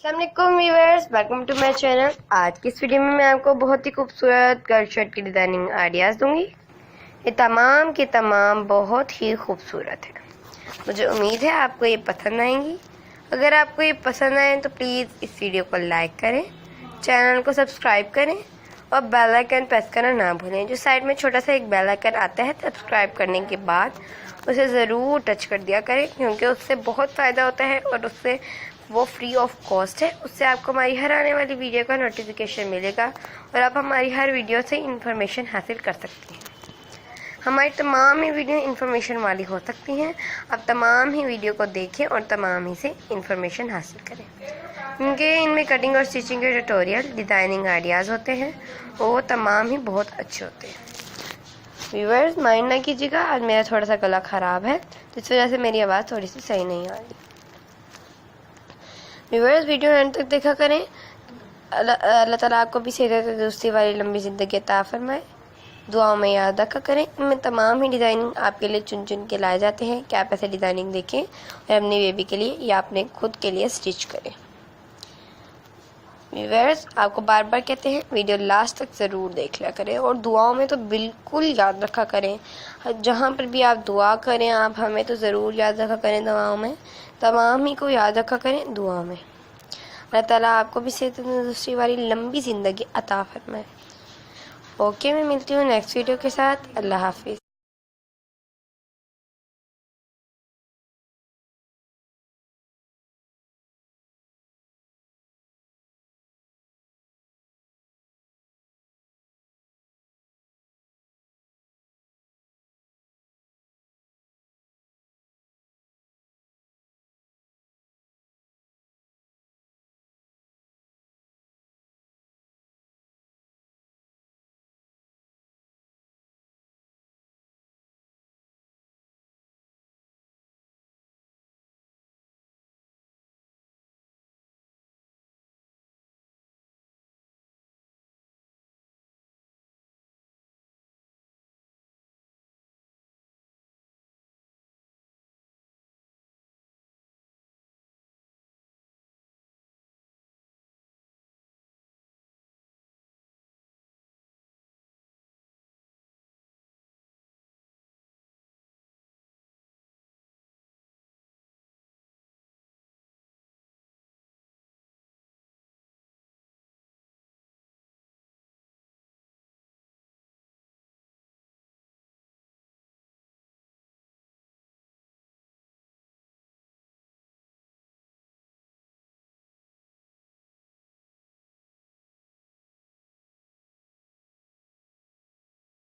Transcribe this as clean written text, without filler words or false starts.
अस्सलामुअलैकुम viewers, welcome to my channel. आज की इस वीडियो में मैं आपको बहुत ही खूबसूरत गर्ल शर्ट की डिज़ाइनिंग आइडियाज़ दूंगी। ये तमाम के तमाम बहुत ही खूबसूरत है। मुझे उम्मीद है आपको ये पसंद आएंगी। अगर आपको ये पसंद आए तो प्लीज़ इस वीडियो को लाइक करें, चैनल को सब्सक्राइब करें और बेल आइकन प्रेस करना ना भूलें। जो साइड में छोटा सा एक बेल आइकन आता है सब्सक्राइब करने के बाद उसे ज़रूर टच कर दिया करें, क्योंकि उससे बहुत फ़ायदा होता है और उससे वो फ्री ऑफ कॉस्ट है। उससे आपको हमारी हर आने वाली वीडियो का नोटिफिकेशन मिलेगा और आप हमारी हर वीडियो से इन्फॉर्मेशन हासिल कर सकते हैं। हमारी तमाम ही वीडियो इन्फॉर्मेशन वाली हो सकती हैं। आप तमाम ही वीडियो को देखें और तमाम ही से इन्फॉर्मेशन हासिल करें, क्योंकि इनमें कटिंग और स्टिचिंग के ट्यूटोरियल, डिज़ाइनिंग आइडियाज़ होते हैं, वो तमाम ही बहुत अच्छे होते हैं। व्यूअर्स माइंड ना कीजिएगा, आज मेरा थोड़ा सा गला ख़राब है, जिस वजह से मेरी आवाज़ थोड़ी सी सही नहीं आ रही। व्यूअर्स वीडियो एंड तक देखा करें। अल्लाह ताला आपको भी सेहत तंदुरुस्ती वाली लंबी ज़िंदगी अता फरमाए। दुआओं में याद रखा करें। इनमें तमाम ही डिज़ाइनिंग आपके लिए चुन चुन के लाए जाते हैं कि आप ऐसे डिज़ाइनिंग देखें और अपनी बेबी के लिए या अपने खुद के लिए स्टिच करें। व्यूअर्स आपको बार बार कहते हैं वीडियो लास्ट तक ज़रूर देख लिया करें और दुआओं में तो बिल्कुल याद रखा करें। जहाँ पर भी आप दुआ करें आप हमें तो ज़रूर याद रखा करें। दुआओं में तमाम ही को याद रखा करें। दुआओं में अल्लाह ताला आपको भी सेहत तंदुरुस्ती वाली लंबी ज़िंदगी अता फरमाए। ओके, मैं मिलती हूँ नेक्स्ट वीडियो के साथ। अल्लाह हाफिज़।